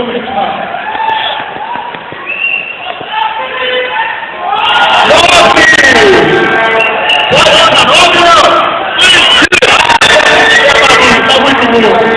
começar. Tá muito bom.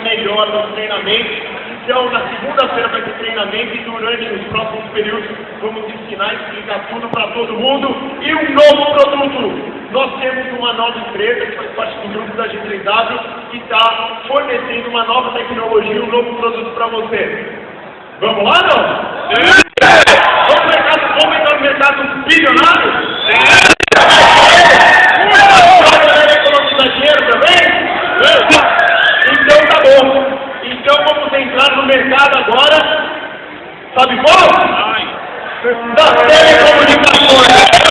Melhor nos treinamentos. Então, na segunda-feira vai ter treinamento e durante os próximos períodos vamos ensinar e explicar tudo para todo mundo. E um novo produto. Nós temos uma nova empresa que faz parte do grupo da G3W que está fornecendo uma nova tecnologia, um novo produto para você. Vamos lá, não? Vamos entrar no mercado bilionário? Economizar dinheiro também? Então tá bom. Então vamos entrar no mercado agora. Sabe qual? Das telecomunicações.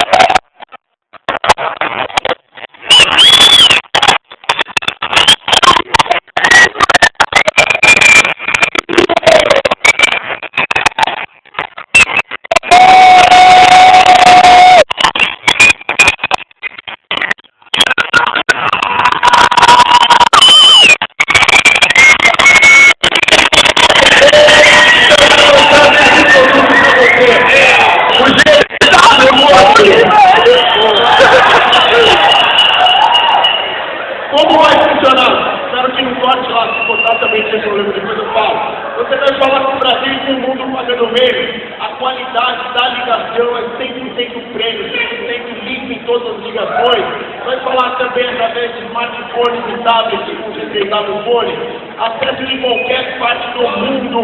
Como vai funcionar? Espero que não corte lá, se cortar também tem problema, depois eu falo. Você vai falar com o Brasil e com o mundo pagando meio. A qualidade da ligação é 100% prêmio, 100% limpo em todas as ligações. Vai falar também através de smartphones e tablets com G3W Fone. Acesso de qualquer parte do mundo,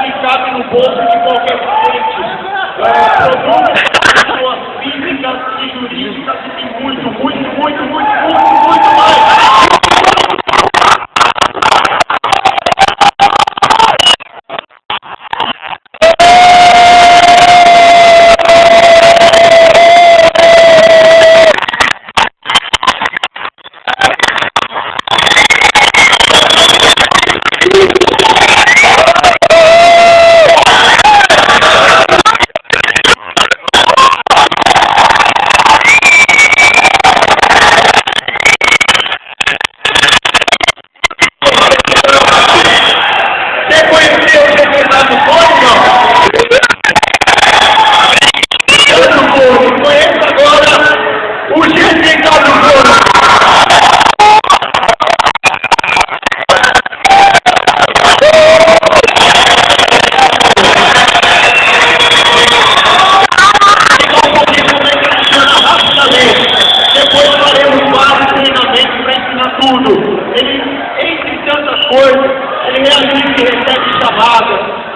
que cabe no bolso de qualquer cliente. Produtos, pessoas físicas e jurídicas e muito mais.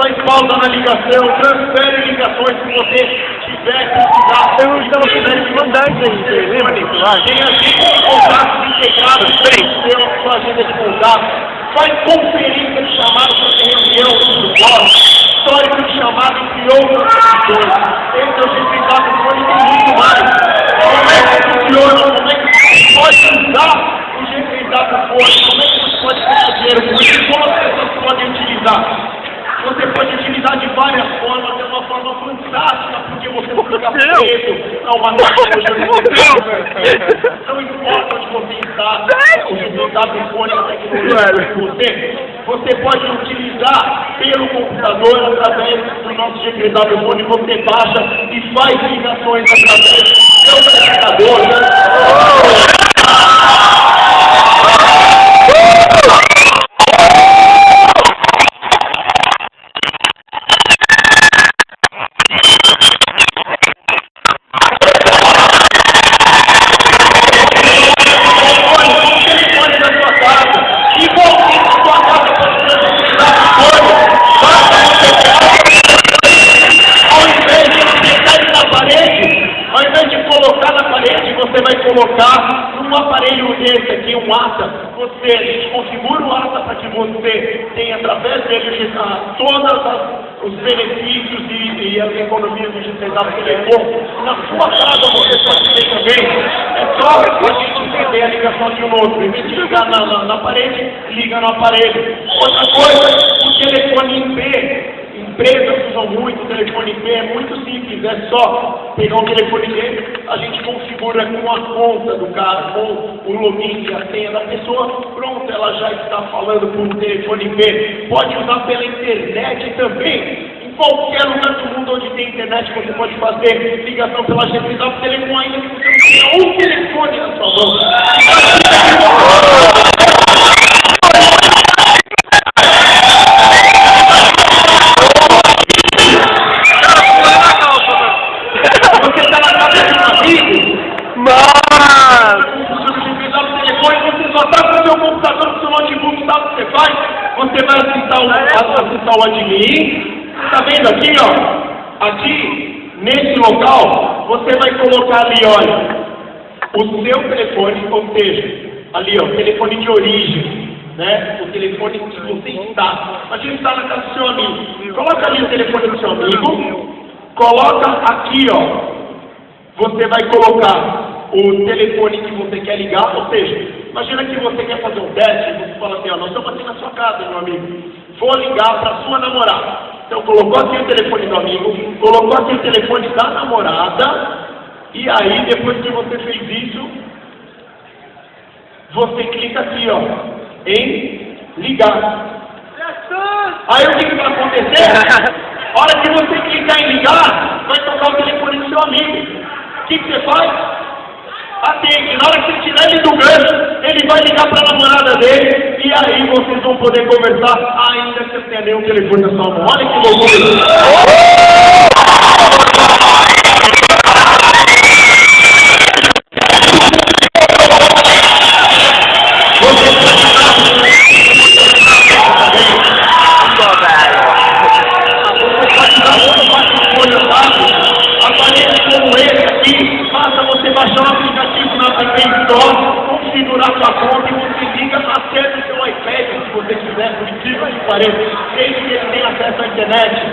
Faz pausa na ligação, transfere ligações que você tiver precisar. Eu estava precisando de mandante aí, lembra disso? Tem assim contatos integrados com sua agenda de contato. Faz conferência de chamada para ter reunião no suporte, histórico de chamada entre outras questões. Esse é o G3W Fone e tem muito mais. Como é que funciona? Como é que você pode usar o G3W Fone? Como é que você pode ganhar dinheiro com isso? Como as pessoas podem utilizar? Você pode utilizar de várias formas, é uma forma fantástica, porque você fica preso a uma tecnologia. Não importa onde você está, o G3W Fone, a tecnologia que você pode utilizar pelo computador através do nosso G3W Fone, você baixa e faz ligações através do seu navegador. parede, você vai colocar num aparelho desse aqui, um ATA, a gente configura o ATA para que você tenha através dele todos os benefícios e as economias digitais do telefone. Na sua casa você pode ter também, é só a gente fazer a ligação de um outro, em vez de ligar na parede, liga no aparelho. Outra coisa, o telefone IP. Empresas usam muito o telefone IP, é muito simples, é só pegar o telefone dele, a gente configura com a conta do cara, com o login e a senha da pessoa, pronto, ela já está falando por um telefone IP. Pode usar pela internet também, em qualquer lugar do mundo onde tem internet você pode fazer ligação pela GP, o telefone ainda que você não tenha um telefone na sua mão. Você vai acessar o admin, tá vendo aqui, ó, aqui, nesse local, você vai colocar ali, olha, o seu telefone, ou seja, ali, ó, o telefone de origem, né, o telefone que você está, a gente está na casa do seu amigo, coloca ali o telefone do seu amigo, coloca aqui, ó, você vai colocar o telefone que você quer ligar, ou seja, imagina que você quer fazer um teste, você fala assim, ó, nós estamos aqui na sua casa, meu amigo, vou ligar para sua namorada. Então colocou aqui o telefone do amigo, colocou aqui o telefone da namorada, e aí depois que você fez isso, você clica aqui, ó, em ligar. Aí o que vai acontecer? A hora que você clicar em ligar, vai tocar o telefone do seu amigo. O que você faz? Atende. Na hora que você tirar ele do gancho, ele vai ligar para a namorada dele e aí vocês vão poder conversar ainda que você tenha o telefone na sua mão. Olha que loucura! Configurar sua conta e você liga até no seu iPad, se você quiser, por incrível que pareça, desde que ele tenha acesso à internet.